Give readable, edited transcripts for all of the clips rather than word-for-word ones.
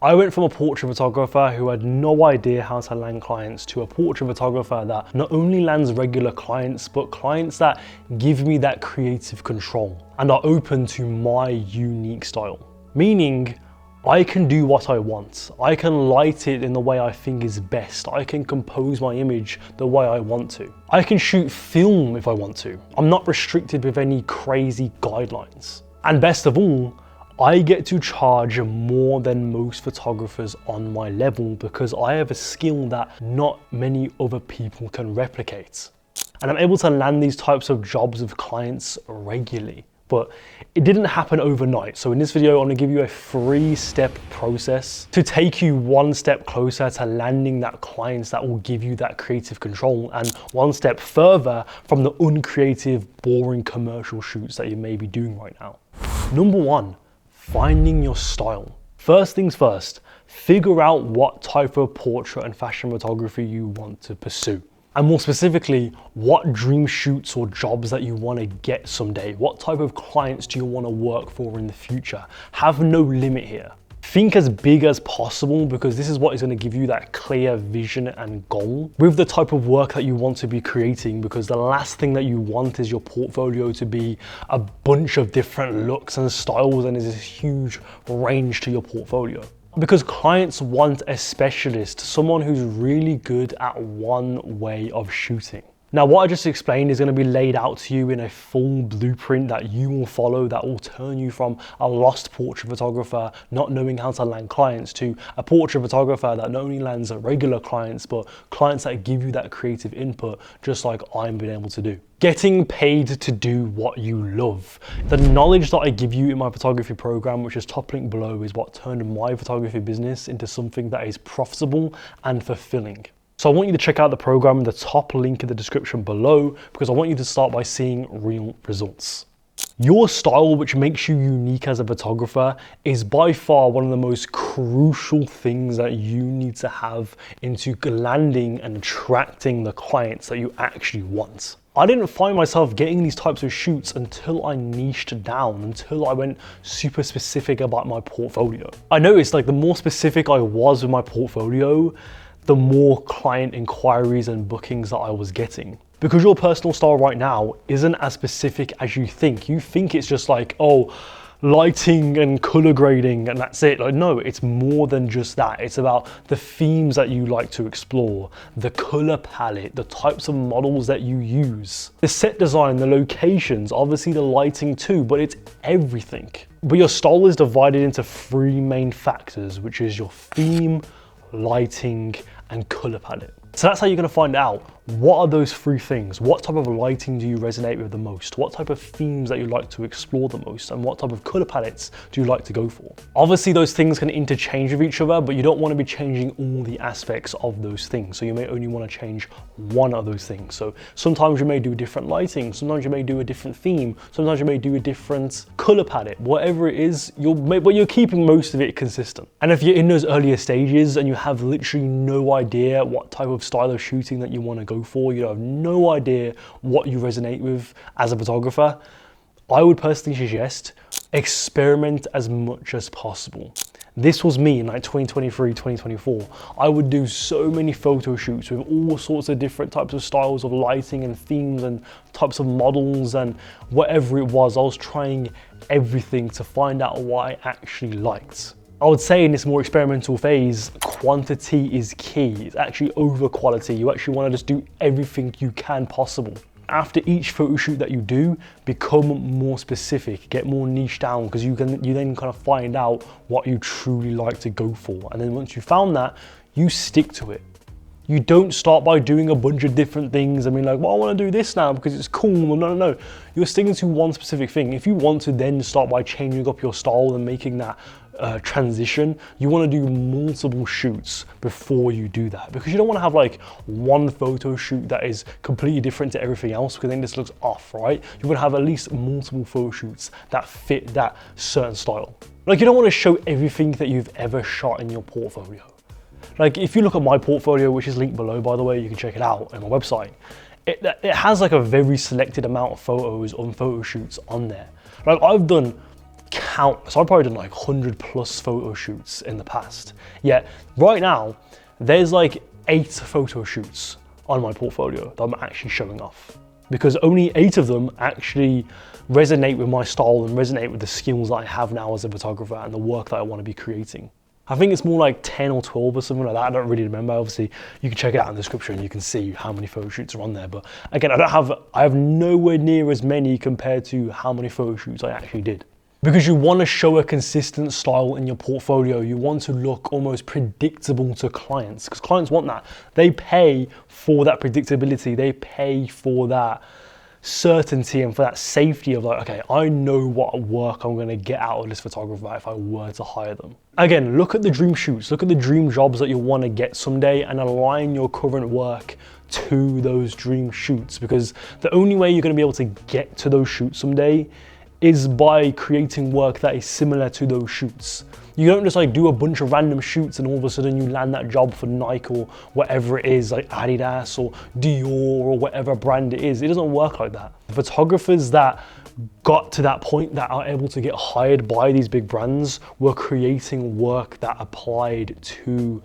I went from a portrait photographer who had no idea how to land clients to a portrait photographer that not only lands regular clients, but clients that give me that creative control and are open to my unique style. Meaning, I can do what I want. I can light it in the way I think is best. I can compose my image the way I want to. I can shoot film if I want to. I'm not restricted with any crazy guidelines. And best of all, I get to charge more than most photographers on my level because I have a skill that not many other people can replicate. And I'm able to land these types of jobs with clients regularly. But it didn't happen overnight. So in this video, I'm gonna give you a 3-step process to take you one step closer to landing that clients that will give you that creative control and one step further from the uncreative, boring commercial shoots that you may be doing right now. Number 1, finding your style. First things first, figure out what type of portrait and fashion photography you want to pursue. And more specifically, what dream shoots or jobs that you want to get someday. What type of clients do you want to work for in the future? Have no limit here. Think as big as possible because this is what is going to give you that clear vision and goal with the type of work that you want to be creating, because the last thing that you want is your portfolio to be a bunch of different looks and styles and there's this huge range to your portfolio. Because clients want a specialist, someone who's really good at one way of shooting. Now, what I just explained is going to be laid out to you in a full blueprint that you will follow that will turn you from a lost portrait photographer not knowing how to land clients to a portrait photographer that not only lands regular clients, but clients that give you that creative input, just like I'm been able to do. Getting paid to do what you love. The knowledge that I give you in my photography program, which is top link below, is what turned my photography business into something that is profitable and fulfilling. So I want you to check out the program in the top link in the description below because I want you to start by seeing real results. Your style, which makes you unique as a photographer, is by far one of the most crucial things that you need to have into landing and attracting the clients that you actually want. I didn't find myself getting these types of shoots until I niched down, until I went super specific about my portfolio. I noticed like the more specific I was with my portfolio, the more client inquiries and bookings that I was getting. Because your personal style right now isn't as specific as you think. You think it's just like, oh, lighting and color grading and that's it. Like, no, it's more than just that. It's about the themes that you like to explore, the color palette, the types of models that you use, the set design, the locations, obviously the lighting too, but it's everything. But your style is divided into 3 main factors, which is your theme, lighting, and color palette. So that's how you're going to find out what are those 3 things. What type of lighting do you resonate with the most? What type of themes that you like to explore the most? And what type of color palettes do you like to go for? Obviously those things can interchange with each other, but you don't want to be changing all the aspects of those things. So you may only want to change one of those things. So sometimes you may do different lighting, sometimes you may do a different theme, sometimes you may do a different color palette. Whatever it is, but you're keeping most of it consistent. And if you're in those earlier stages and you have literally no idea what type of style of shooting that you want to go for, you have no idea what you resonate with as a photographer, I would personally suggest experiment as much as possible. This was me in like 2023, 2024. I would do so many photo shoots with all sorts of different types of styles of lighting and themes and types of models and whatever it was. I was trying everything to find out what I actually liked. I would say in this more experimental phase, quantity is key. It's actually over quality. You actually want to just do everything you can possible. After each photo shoot that you do, become more specific, get more niche down, because you then kind of find out what you truly like to go for. And then once you found that, you stick to it. You don't start by doing a bunch of different things and being like, well, I want to do this now because it's cool. No. You're sticking to one specific thing. If you want to then start by changing up your style and making that transition, you want to do multiple shoots before you do that, because you don't want to have like one photo shoot that is completely different to everything else, because then this looks off, right? You want to have at least multiple photo shoots that fit that certain style. Like, you don't want to show everything that you've ever shot in your portfolio. Like, if you look at my portfolio, which is linked below, by the way, you can check it out on my website. It has like a very selected amount of photos on photo shoots on there. Like, I've done countless. I've probably done like 100 plus photo shoots in the past. Yet right now, there's like 8 photo shoots on my portfolio that I'm actually showing off, because only 8 of them actually resonate with my style and resonate with the skills that I have now as a photographer and the work that I want to be creating. I think it's more like 10 or 12 or something like that. I don't really remember. Obviously, you can check it out in the description and you can see how many photo shoots are on there. But again, I have nowhere near as many compared to how many photo shoots I actually did. Because you want to show a consistent style in your portfolio. You want to look almost predictable to clients, because clients want that. They pay for that predictability. They pay for that certainty and for that safety of like, okay, I know what work I'm going to get out of this photographer if I were to hire them. Again, look at the dream shoots, look at the dream jobs that you want to get someday, and align your current work to those dream shoots, because the only way you're going to be able to get to those shoots someday is by creating work that is similar to those shoots. You don't just like do a bunch of random shoots and all of a sudden you land that job for Nike or whatever it is, like Adidas or Dior or whatever brand it is. It doesn't work like that. The photographers that got to that point that are able to get hired by these big brands were creating work that applied to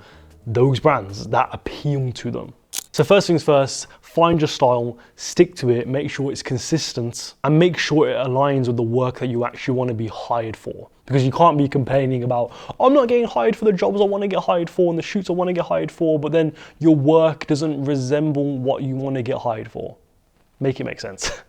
those brands, that appeal to them. So first things first, find your style, stick to it, make sure it's consistent, and make sure it aligns with the work that you actually want to be hired for. Because you can't be complaining about, I'm not getting hired for the jobs I want to get hired for and the shoots I want to get hired for, but then your work doesn't resemble what you want to get hired for. Make it make sense.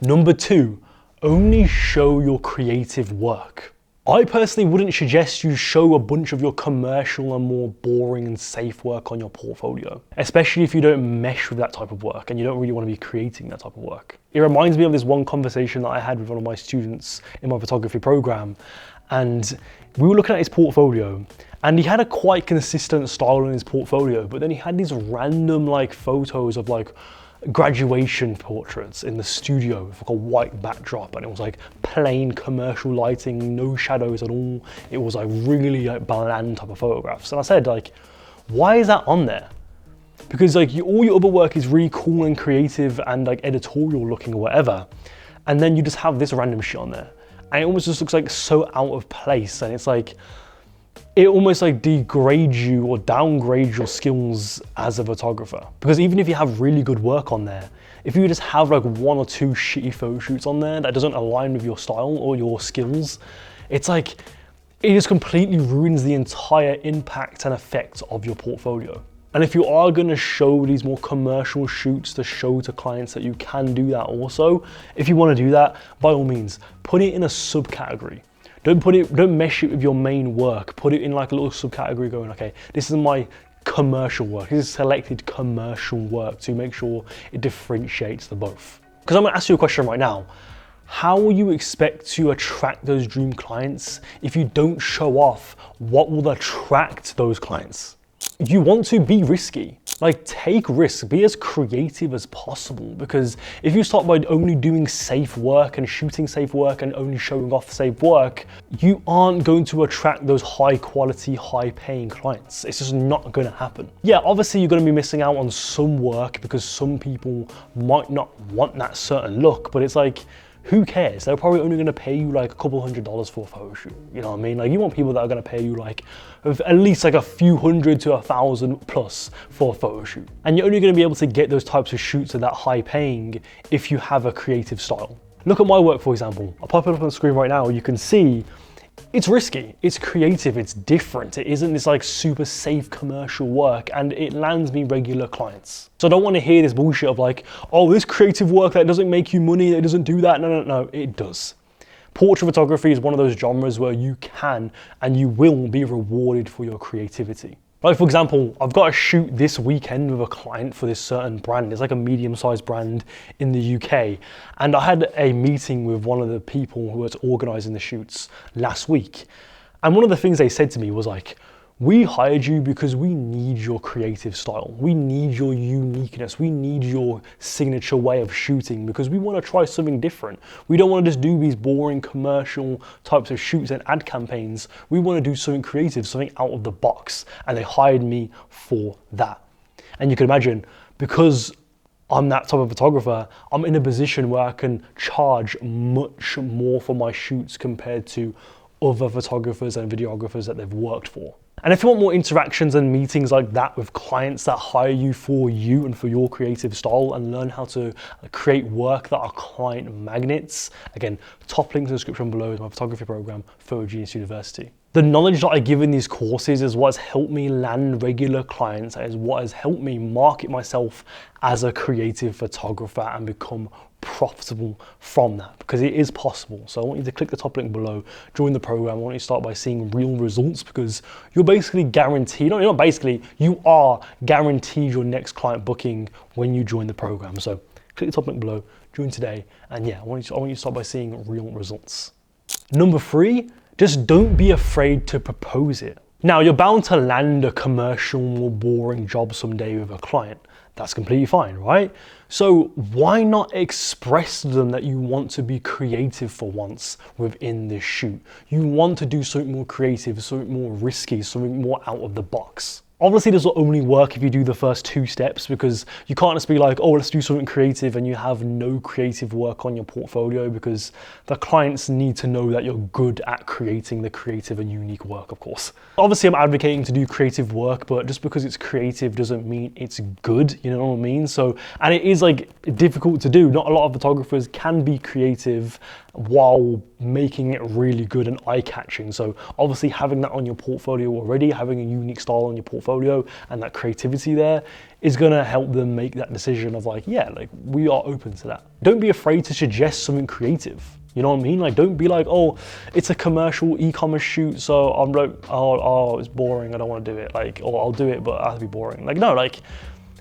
Number 2, only show your creative work. I personally wouldn't suggest you show a bunch of your commercial and more boring and safe work on your portfolio, especially if you don't mesh with that type of work and you don't really want to be creating that type of work. It reminds me of this one conversation that I had with one of my students in my photography program, and we were looking at his portfolio and he had a quite consistent style in his portfolio, but then he had these random like photos of like graduation portraits in the studio with like a white backdrop, and it was like plain commercial lighting, no shadows at all. It was like really like bland type of photographs. And I said like, why is that on there? Because like all your other work is really cool and creative and like editorial looking or whatever, and then you just have this random shit on there, and it almost just looks like so out of place, and it's like it almost like degrades you or downgrades your skills as a photographer. Because even if you have really good work on there, if you just have like 1 or 2 shitty photo shoots on there that doesn't align with your style or your skills, it's like, it just completely ruins the entire impact and effect of your portfolio. And if you are going to show these more commercial shoots to show to clients that you can do that also, if you want to do that, by all means, put it in a subcategory. Don't mesh it with your main work. Put it in like a little subcategory going, okay, this is my commercial work. This is selected commercial work to make sure it differentiates the both. Because I'm gonna ask you a question right now. How will you expect to attract those dream clients if you don't show off what will attract those clients? You want to be risky. Like, take risks, be as creative as possible, because if you start by only doing safe work and shooting safe work and only showing off safe work, you aren't going to attract those high quality, high paying clients. It's just not going to happen. Yeah, obviously you're going to be missing out on some work because some people might not want that certain look, but it's like, who cares? They're probably only gonna pay you like a couple $100s for a photo shoot. You know what I mean? Like, you want people that are gonna pay you like at least like a few hundred to 1,000 plus for a photo shoot. And you're only gonna be able to get those types of shoots at that high paying if you have a creative style. Look at my work, for example. I'll pop it up on the screen right now. You can see it's risky, it's creative, it's different. It isn't this like super safe commercial work, and it lands me regular clients. So I don't want to hear this bullshit of like, oh, this creative work that doesn't make you money, that doesn't do that. No, it does. Portrait photography is one of those genres where you can and you will be rewarded for your creativity. Like, for example, I've got a shoot this weekend with a client for this certain brand. It's like a medium-sized brand in the UK. And I had a meeting with one of the people who was organizing the shoots last week. And one of the things they said to me was like, we hired you because we need your creative style. We need your uniqueness. We need your signature way of shooting because we want to try something different. We don't want to just do these boring commercial types of shoots and ad campaigns. We want to do something creative, something out of the box. And they hired me for that. And you can imagine, because I'm that type of photographer, I'm in a position where I can charge much more for my shoots compared to other photographers and videographers that they've worked for. And if you want more interactions and meetings like that with clients that hire you and for your creative style, and learn how to create work that are client magnets, again, top link in the description below is my photography program, PhotoGenius University. The knowledge that I give in these courses is what has helped me land regular clients, that is what has helped me market myself as a creative photographer and become profitable from that, because it is possible. So I want you to click the top link below, join the program. I want you to start by seeing real results, because you're basically guaranteed, no, you're not basically, you are guaranteed your next client booking when you join the program. So click the top link below, join today, and yeah, I want you to start by seeing real results. Number 3, just don't be afraid to propose it. Now, you're bound to land a commercial, more boring job someday with a client. That's completely fine, right? So why not express to them that you want to be creative for once within this shoot? You want to do something more creative, something more risky, something more out of the box. Obviously, this will only work if you do the first 2 steps, because you can't just be like, oh, let's do something creative and you have no creative work on your portfolio, because the clients need to know that you're good at creating the creative and unique work, of course. Obviously, I'm advocating to do creative work, but just because it's creative doesn't mean it's good, you know what I mean? So, and it is like difficult to do. Not a lot of photographers can be creative while making it really good and eye-catching. So obviously having that on your portfolio already, having a unique style on your portfolio and that creativity there is gonna help them make that decision of like, yeah, like we are open to that. Don't be afraid to suggest something creative. You know what I mean? Like, don't be like, oh, it's a commercial e-commerce shoot, so I'm like, oh, it's boring, I don't want to do it. Like, or I'll do it, but it has to be boring. Like, no, like,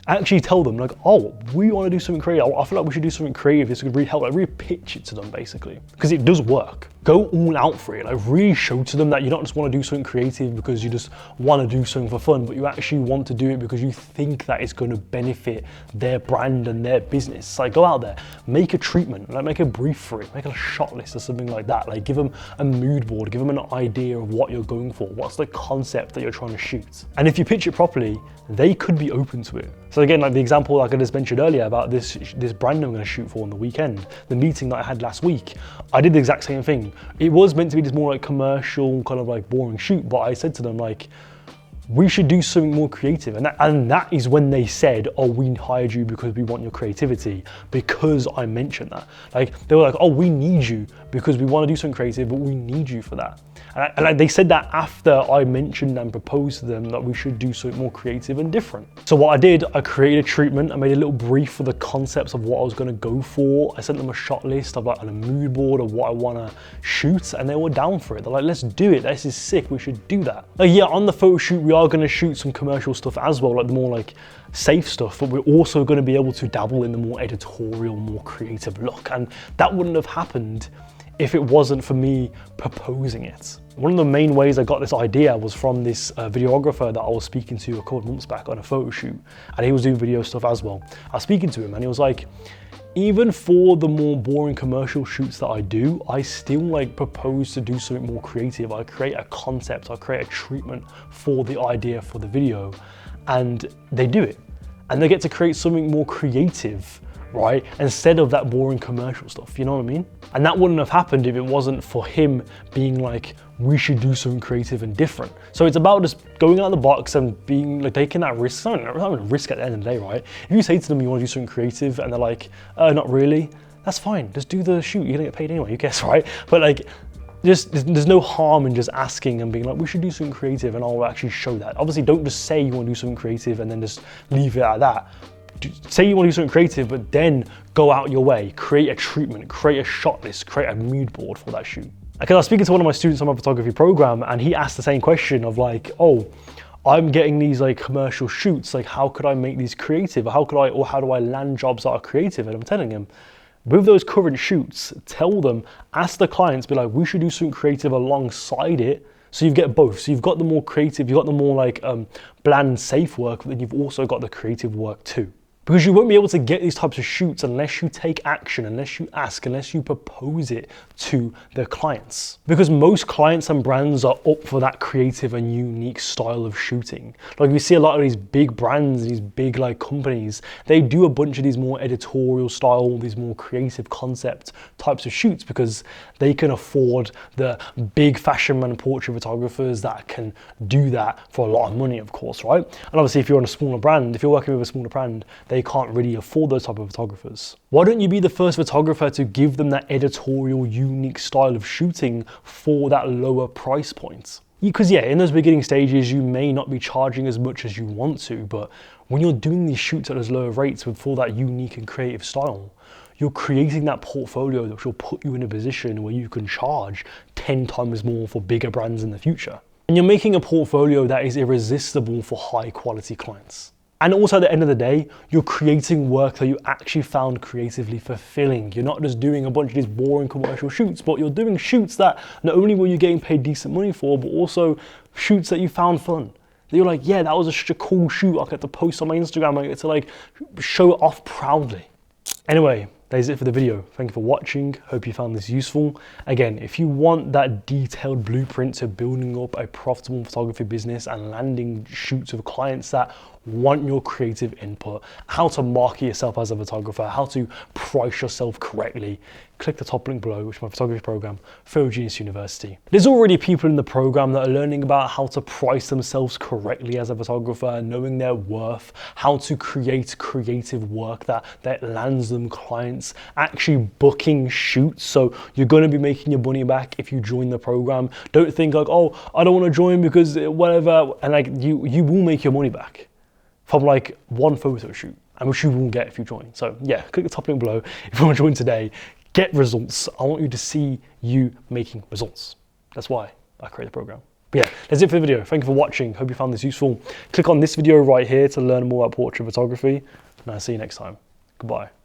actually tell them like, oh, we want to do something creative. I feel like we should do something creative. This could really help, like really pitch it to them basically, because it does work. Go all out for it, like really show to them that you don't just want to do something creative because you just want to do something for fun, but you actually want to do it because you think that it's going to benefit their brand and their business. Like, go out there, make a treatment, like make a brief for it, make a shot list or something like that. Like, give them a mood board, give them an idea of what you're going for, what's the concept that you're trying to shoot. And if you pitch it properly, they could be open to it. So again, like the example like I just mentioned earlier about this brand I'm going to shoot for on the weekend, the meeting that I had last week, I did the exact same thing. It was meant to be this more like commercial, kind of like boring shoot, but I said to them like, we should do something more creative. And that is when they said, oh, we hired you because we want your creativity, because I mentioned that. Like, they were like, oh, we need you because we want to do something creative, but we need you for that. And they said that after I mentioned and proposed to them that we should do something more creative and different. So what I did, I created a treatment. I made a little brief for the concepts of what I was going to go for. I sent them a shot list of like a mood board of what I want to shoot, and they were down for it. They're like, let's do it. This is sick. We should do that. Like, yeah, on the photo shoot, we are going to shoot some commercial stuff as well, like the more like safe stuff, but we're also going to be able to dabble in the more editorial, more creative look. And that wouldn't have happened if it wasn't for me proposing it. One of the main ways I got this idea was from this videographer that I was speaking to a couple of months back on a photo shoot, and he was doing video stuff as well. I was speaking to him and he was like, even for the more boring commercial shoots that I do, I still like propose to do something more creative. I create a concept, I create a treatment for the idea for the video, and they do it. And they get to create something more creative, right? Instead of that boring commercial stuff, you know what I mean? And that wouldn't have happened if it wasn't for him being like, we should do something creative and different. So it's about just going out of the box and being like, taking that risk. It's not a risk at the end of the day, right? If you say to them you want to do something creative and they're like, not really, that's fine. Just do the shoot. You're gonna get paid anyway, who cares, right? But like, there's no harm in just asking and being like, we should do something creative, and I'll actually show that. Obviously, don't just say you want to do something creative and then just leave it at that. Say you want to do something creative, but then go out your way, create a treatment, create a shot list, create a mood board for that shoot. Because I was speaking to one of my students on my photography program, and he asked the same question of like, oh, I'm getting these like commercial shoots, like how could I make these creative? How do I land jobs that are creative? And I'm telling him, with those current shoots, tell them, ask the clients, be like, we should do something creative alongside it. So you get both. So you've got the more creative, you've got the more like bland, safe work, but then you've also got the creative work too. Because you won't be able to get these types of shoots unless you take action, unless you ask, unless you propose it to the clients. Because most clients and brands are up for that creative and unique style of shooting. Like we see a lot of these big brands, these big like companies, they do a bunch of these more editorial style, these more creative concept types of shoots because they can afford the big fashion and portrait photographers that can do that for a lot of money, of course, right? And obviously if you're on a smaller brand, if you're working with a smaller brand, they can't really afford those type of photographers. Why don't you be the first photographer to give them that editorial, unique style of shooting for that lower price point? Because yeah, in those beginning stages, you may not be charging as much as you want to, but when you're doing these shoots at those lower rates for that unique and creative style, you're creating that portfolio that will put you in a position where you can charge 10 times more for bigger brands in the future. And you're making a portfolio that is irresistible for high quality clients. And also at the end of the day, you're creating work that you actually found creatively fulfilling. You're not just doing a bunch of these boring commercial shoots, but you're doing shoots that not only were you getting paid decent money for, but also shoots that you found fun. That you're like, yeah, that was such a cool shoot. I get to post on my Instagram. I get to like show it off proudly. Anyway, that is it for the video. Thank you for watching. Hope you found this useful. Again, if you want that detailed blueprint to building up a profitable photography business and landing shoots with clients that want your creative input, how to market yourself as a photographer, how to price yourself correctly, click the top link below, which is my photography program, PhotoGenius University. There's already people in the program that are learning about how to price themselves correctly as a photographer, knowing their worth, how to create creative work that lands them clients, actually booking shoots. So you're going to be making your money back if you join the program. Don't think like, oh, I don't want to join because whatever, and like you will make your money back from like one photo shoot, and which you will get if you join. So yeah, click the top link below if you want to join today. Get results. I want you to see you making results. That's why I create the program. But yeah, that's it for the video. Thank you for watching. Hope you found this useful. Click on this video right here to learn more about portrait photography, and I'll see you next time. Goodbye.